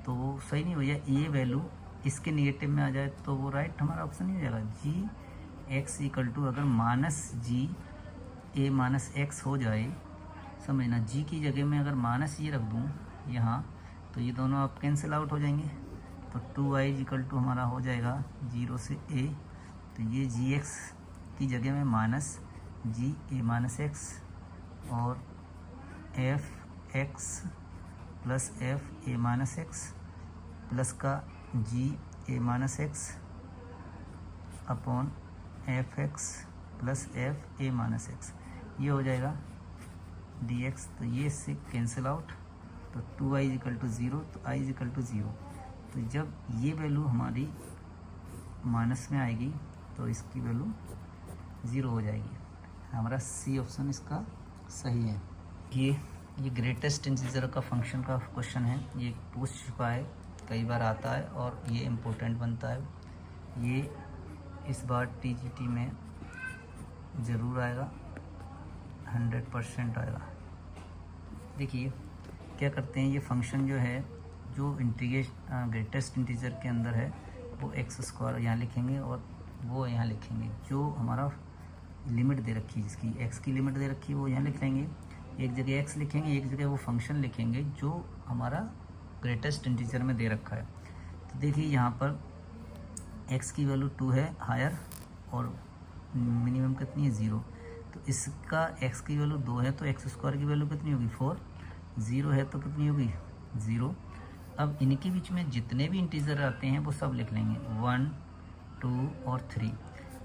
तो वो सही नहीं हो जाए, ये वैल्यू इसके नेगेटिव में आ जाए तो वो राइट हमारा ऑप्शन नहीं हो जाएगा। gx = अगर -ga-x हो जाए, समझना g की जगह में अगर माइनस ये रख दूँ यहाँ, तो ये दोनों आप कैंसिल आउट हो जाएंगे। तो 2y = हमारा हो जाएगा 0 से a, तो ये gx की जगह में -ga-x और f(x) प्लस fa-x प्लस का ga-x upon f(x) plus fa-x, ये हो जाएगा dx। तो ये इससे कैंसिल आउट, तो 2y = 0, तो i = 0। तो जब ये वैल्यू हमारी माइनस में आएगी तो इसकी वैल्यू 0 हो जाएगी। हमारा सी ऑप्शन इसका सही है। ये ग्रेटेस्ट इंटीजर का फंक्शन का क्वेश्चन है, ये पूछ चुका है, कई बार आता है और ये इम्पोर्टेंट बनता है। ये इस बार टीजीटी में ज़रूर आएगा, 100% आएगा। देखिए क्या करते हैं, ये फंक्शन जो है जो ग्रेटेस्ट इंटीजर के अंदर है वो x² यहाँ लिखेंगे और वो यहाँ लिखेंगे। जो हमारा लिमिट दे रखी है, जिसकी x की लिमिट दे रखी है वो यहाँ लिख लेंगे, एक जगह x लिखेंगे, एक जगह वो फंक्शन लिखेंगे जो हमारा ग्रेटेस्ट इंटीजर में दे रखा है। तो देखिए यहाँ पर x की वैल्यू 2 है हायर और मिनिमम कितनी है 0, तो इसका x की वैल्यू 2 है तो x² की वैल्यू कितनी होगी 4, 0 है तो कितनी होगी 0। अब इनके बीच में जितने भी इंटीजर आते हैं वो सब लिख लेंगे, 1, 2 और 3।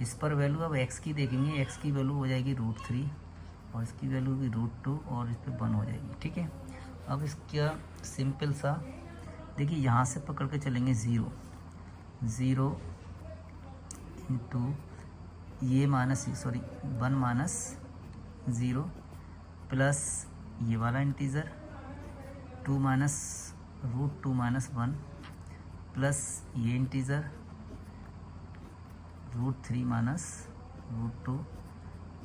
इस पर वैल्यू अब x की देखेंगे, x की वैल्यू हो जाएगी √3 और इसकी वैल्यू भी √2 और इस पर 1 हो जाएगी, ठीक है। अब इसका सिंपल सा देखिए यहाँ से पकड़ के चलेंगे 0 इंटू ये 1 -0 प्लस ये वाला इंटीजर 2 √2 -1 प्लस ये इंटीजर √3 -√2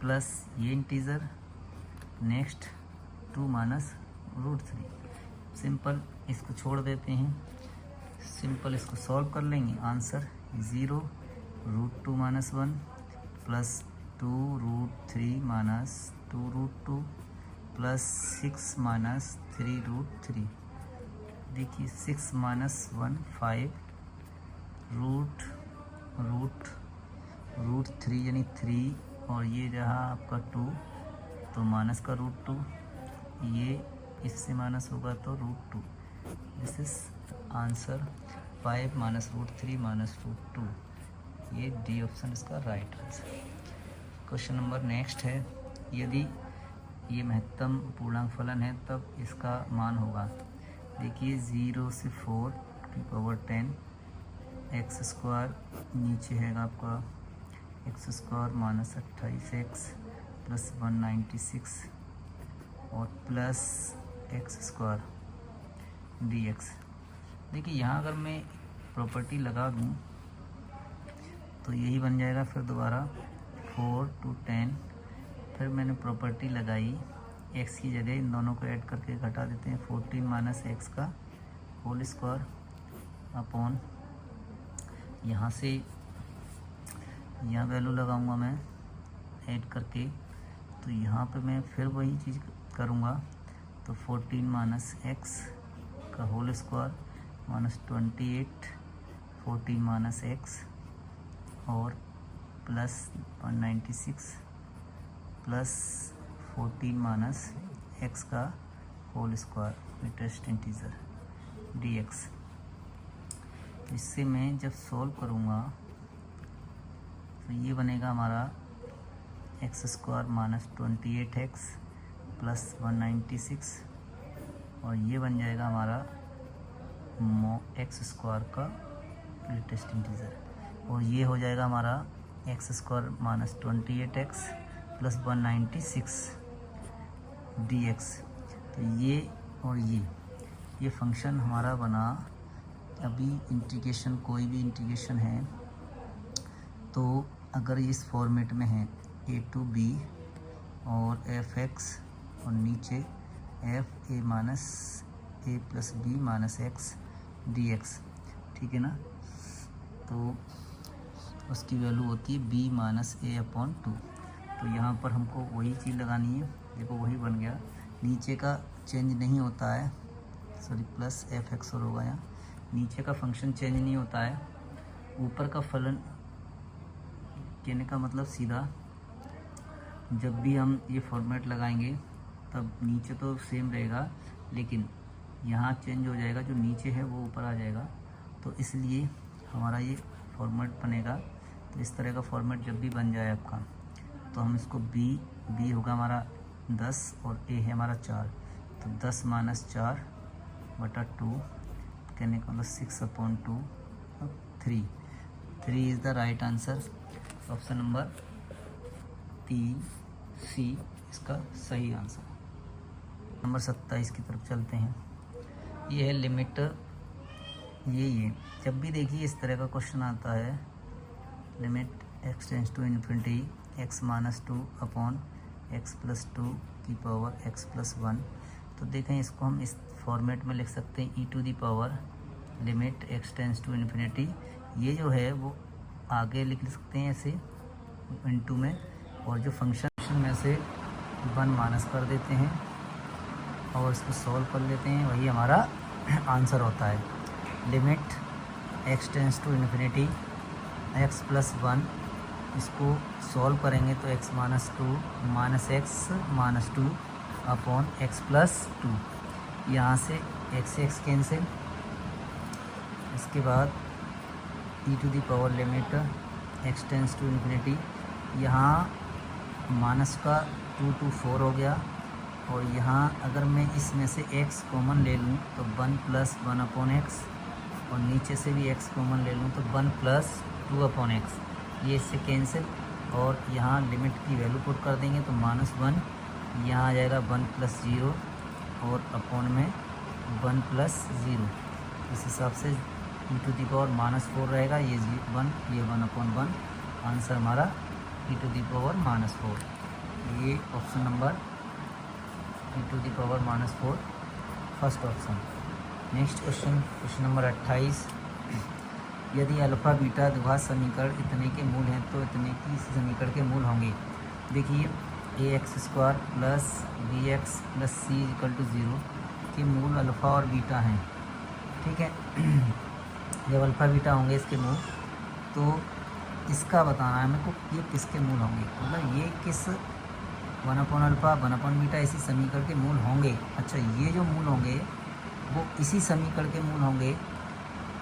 प्लस ये इंटीजर नेक्स्ट 2 -√3। सिंपल इसको छोड़ देते हैं, सिंपल इसको सॉल्व कर लेंगे। Answer 0 √2 -1 plus 2 √3 -2√2 plus 6 -3√3। देखिए 6 - 1 5 √3 यानी 3 और ये रहा आपका 2, तो माइनस का √2, ये इससे माइनस होगा तो √2। This is answer 5 minus √3 minus √2। ये डी ऑप्शन इसका right answer. Question number next है, यदि ये महत्तम पूर्णांक फलन है तब इसका मान होगा। देखिए 0 से 4 की पावर 10 x² नीचे है आपका x² माइनस 28x प्लस 196 और प्लस x² dx। देखिए यहाँ अगर मैं प्रॉपर्टी लगा दूँ तो यही बन जाएगा। फिर दोबारा 4 to 10, फिर मैंने प्रॉपर्टी लगाई, x की जगह इन दोनों को ऐड करके घटा देते हैं, 14 माइनस x का होल स्क्वायर अपॉन, यहाँ से यहाँ वैल्यू लगाऊंगा मैं ऐड करके, तो यहाँ पे मैं फिर वही चीज़ करूँगा। तो 14 माइनस x का whole square minus 28, 14 minus x और प्लस 196 प्लस 14 माइनस x का whole square latest integer dx। तो इससे मैं जब सॉल्व करूँगा तो ये बनेगा हमारा x² माइनस 28x प्लस 196 और ये बन जाएगा हमारा x² का लेटेस्ट इंटीजर, और ये हो जाएगा हमारा x² minus 28x plus 196 dx। तो ये और ये फंक्शन हमारा बना। अभी इंटीग्रेशन, कोई भी इंटीग्रेशन है तो अगर इस फॉर्मेट में है a to b और fx और नीचे f a minus a plus b minus x dx, ठीक है ना। तो उसकी वैल्यू होती है b माइनस a अपॉन 2। तो यहाँ पर हमको वही चीज़ लगानी है। देखो वही बन गया, नीचे का चेंज नहीं होता है, सॉरी प्लस fx और होगा यहाँ, नीचे का फंक्शन चेंज नहीं होता है, ऊपर का फलन कहने का मतलब सीधा जब भी हम ये फॉर्मेट लगाएंगे तब नीचे तो सेम रहेगा, लेकिन यहाँ चेंज हो जाएगा, जो नीचे है वो ऊपर आ जाएगा। तो इसलिए हमारा ये फॉर्मेट बनेगा। तो इस तरह का फॉर्मेट जब भी बन जाए आपका, तो हम इसको b होगा हमारा 10 और a है हमारा 4, तो 10 माइनस 4 बटा 2 कहने का मतलब 6 अपॉन 2 और 3 is the right answer. Option number 3C इसका सही आंसर। नंबर 27 की तरफ चलते हैं। ये है लिमिट, ये जब भी देखिए इस तरह का क्वेश्चन आता है, limit x tends to infinity x minus 2 upon x plus 2 की पावर x प्लस 1, तो देखें इसको हम इस फॉर्मेट में लिख सकते हैं e to the power limit x tends to infinity. ये जो है वो आगे लिख सकते हैं ऐसे इनटू में, और जो फंक्शन में से 1 माइनस कर देते हैं और इसको सॉल्व कर लेते हैं, वही हमारा आंसर होता है। Limit x tends to infinity x plus 1, इसको सॉल्व करेंगे तो x minus 2 minus x minus 2 upon x plus 2, यहाँ से x कैंसिल। इसके बाद e to the power limit x tends to infinity, यहाँ माइनस का 2 to 4 हो गया, और यहाँ अगर मैं इसमें से x कॉमन ले लूँ तो 1 प्लस 1 अपॉन x, और नीचे से भी x कॉमन ले लूँ तो 1 प्लस 2 अपॉन x, ये इससे कैंसिल। और यहाँ लिमिट की वैल्यू पुट कर देंगे तो -1, यहाँ आ जाएगा 1 प्लस 0 और अपॉन में 1 प्लस 0। इस हिसाब से e टू दी पावर -4 रहेगा, ये 1, ये 1 अपॉन 1, आंसर हमारा e टू दी पावर -4। ये option number e to the power -4 first option. Next question number 28, यदि अल्फ़ा बीटा द्विघात समीकरण इतने के मूल हैं तो इतने की समीकरण के मूल होंगे। देखिए ax² plus bx plus c = 0 के मूल अल्फ़ा और बीटा हैं, ठीक है। जब अल्फ़ा बीटा होंगे इसके मूल, तो इसका बताना है मेरे को ये किसके मूल होंगे, मतलब ये किस 1/अल्फ़ा 1/बीटा इसी समीकरण के मूल होंगे। अच्छा, ये जो मूल होंगे वो इसी समीकरण के मूल होंगे,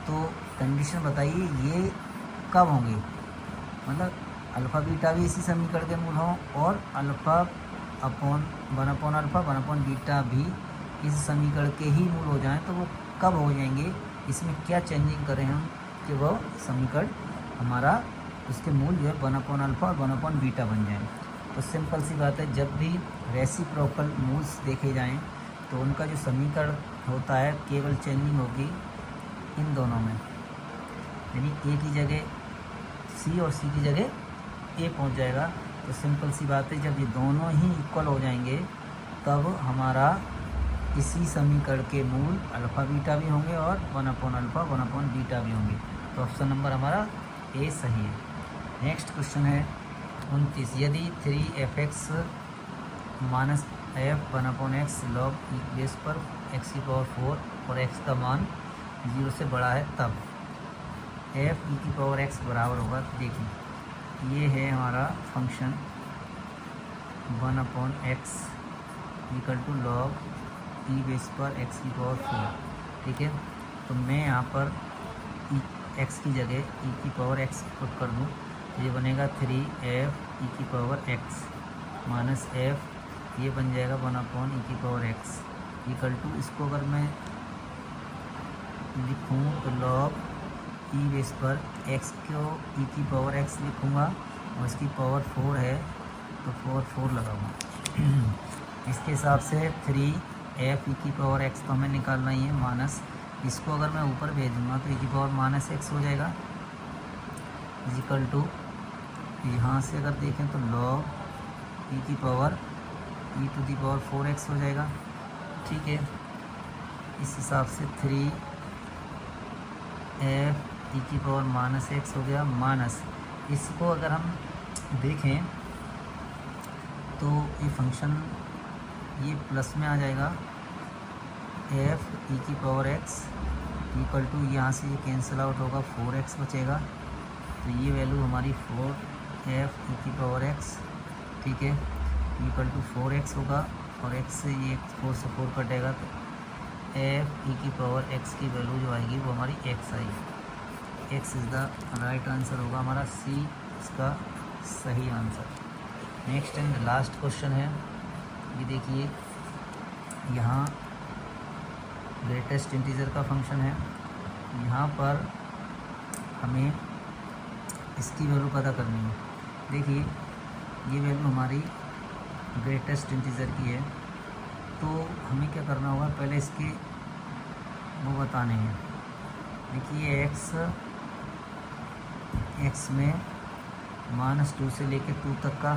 तो कंडीशन बताइए ये कब होंगे, मतलब अल्फ़ा बीटा भी इसी समीकरण के मूल हों और अल्फ़ा अपॉन 1/अल्फ़ा 1/बीटा भी इस समीकरण के ही मूल हो जाएं, तो वो कब हो जाएंगे, इसमें क्या चेंजिंग करें हम कि वो समीकरण हमारा उसके मूल जो है 1/अल्फ़ा और 1/बीटा बन जाए। तो सिंपल सी बात है, जब भी रेसिप्रोकल मूल्स देखे जाएं तो उनका जो समीकरण होता है केवल चेंजिंग होगी इन दोनों में, यानी ए की जगह सी और सी की जगह ए पहुंच जाएगा। तो सिंपल सी बात है, जब ये दोनों ही इक्वल हो जाएंगे तब हमारा इसी समीकरण के मूल अल्फ़ा बीटा भी होंगे और 1/अल्फ़ा 1/बीटा भी होंगे। तो ऑप्शन नंबर हमारा ए सही है। नेक्स्ट क्वेश्चन है 29, यदि 3f(x) minus f 1/x log e base पर x⁴ और x का मान 0 से बड़ा है तब f(e⁴x) बराबर होगा। देखिए ये है हमारा function 1/x equal to log e base पर x⁴, ठीक है। तो मैं यहाँ पर x की जगह e⁴x पुट कर दूँ, ये बनेगा 3f(e⁴x) माइनस f, ये बन जाएगा 1/e⁴x इक्वल टू, इसको अगर मैं लिखूँ तो log e बेस पर x को e⁴x लिखूँगा और इसकी पावर 4 है तो 4 लगाऊँगा। इसके हिसाब से 3f(e⁴x) तो हमें निकालना ही है, माइनस इसको अगर मैं ऊपर भेज दूँगा तो e⁻x हो जाएगा इक्वल टू, यहाँ से अगर देखें तो log e⁴x हो जाएगा, ठीक है। इस हिसाब से 3f(e⁻x) हो गया, माइनस इसको अगर हम देखें तो ये फंक्शन ये प्लस में आ जाएगा, f(e⁴x) इक्वल टू, यहाँ से ये कैंसिल आउट होगा, 4x बचेगा, तो ये वैल्यू हमारी 4f(e⁴x), ठीक है, इक्वल टू 4x होगा और x से ये 4 से 4 कटेगा तो f(e⁴x) की वैल्यू जो आएगी वो हमारी x आएगी। x is the right answer होगा हमारा, C इसका सही answer. Next and last question है, ये देखिए यहाँ ग्रेटेस्ट इंटीजर का फंक्शन है, यहाँ पर हमें इसकी वैल्यू पता करनी है। देखिए ये वैल्यू हमारी ग्रेटेस्ट इंटीजर की है, तो हमें क्या करना होगा, पहले इसके वो बताने हैं। देखिए x में -2 से लेकर 2 तक का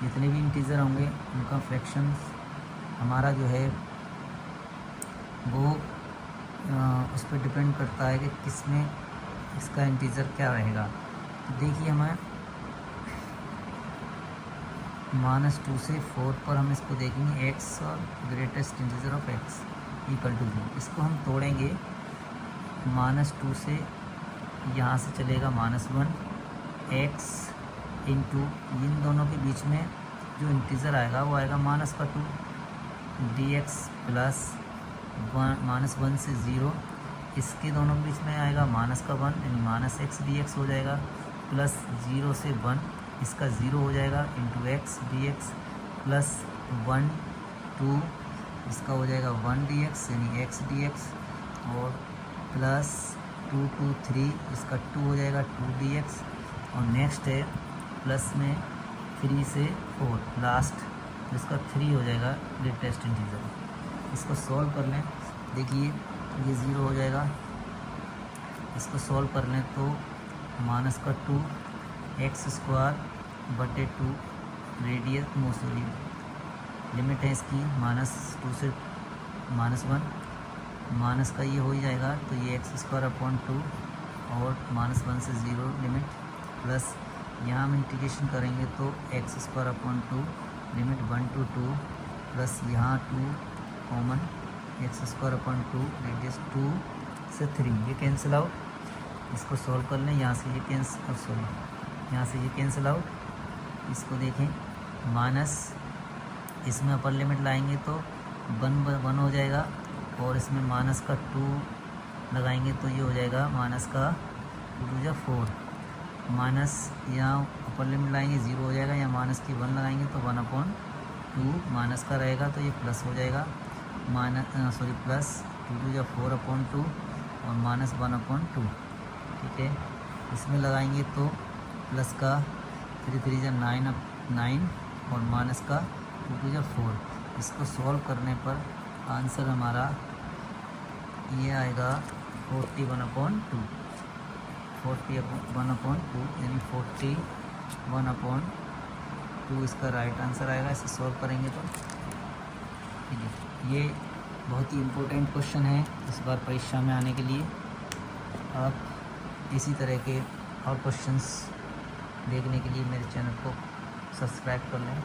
जितने भी इंटीजर होंगे उनका फ्रैक्शंस हमारा जो है वो उस पर डिपेंड करता है कि किस में इसका इंटीजर क्या रहेगा। तो देखिए हमें -2 से 4 पर हम इसको देखेंगे x और greatest integer of x equal to 0, इसको हम तोड़ेंगे, -2 से यहाँ से चलेगा -1, x इंटू इन दोनों के बीच में जो इंटीजर आएगा वो आएगा -2 dx प्लस -1 से 0, इसके दोनों के बीच में आएगा -1 यानी -x dx हो जाएगा, प्लस 0 से 1 इसका 0 हो जाएगा इंटू x dx प्लस 1 2 इसका हो जाएगा 1 dx यानी x dx और प्लस 2 2 3 इसका 2 हो जाएगा 2 dx और नेक्स्ट है प्लस में 3 से 4 लास्ट इसका 3 हो जाएगा ग्रेटेस्ट इंटीजर। इसको सॉल्व कर लें, देखिए ये 0 हो जाएगा, इसको सॉल्व कर लें तो -2 x²/2 रेडियस मोसली लिमिट है इसकी -2 से -1, माइनस का ये हो ही जाएगा तो ये x²/2 और -1 से 0 लिमिट प्लस यहाँ हम इंटीग्रेशन करेंगे तो x²/2 लिमिट 1 to 2 प्लस यहाँ 2 कॉमन x²/2 रेडियस 2 से 3 ये कैंसिल आउट, इसको सॉल्व कर लें, यहाँ से ये कैंसिल सॉरी यहाँ से ये कैंसिल आउट। इसको देखें माइनस, इसमें अपर लिमिट लाएंगे तो 1 हो जाएगा, और इसमें माइनस का 2 लगाएंगे तो ये हो जाएगा माइनस का 2 या 4। माइनस यहाँ अपर लिमिट लाएंगे 0 हो जाएगा, या माइनस की 1 लगाएंगे तो 1/2 माइनस का रहेगा तो ये प्लस हो जाएगा, प्लस 2 या 4/2 और माइनस 1/2। ठीक है, इसमें लगाएंगे तो प्लस का 3 या 9 और माइनस का 2 या 4। इसको सॉल्व करने पर आंसर हमारा ये आएगा 41/2, 41/2 यानी 41/2 इसका राइट आंसर आएगा। इसे सॉल्व करेंगे तो ठीक है। ये बहुत ही इम्पोर्टेंट क्वेश्चन है इस बार परीक्षा में आने के लिए। आप इसी तरह के और क्वेश्चंस देखने के लिए मेरे चैनल को सब्सक्राइब कर लें।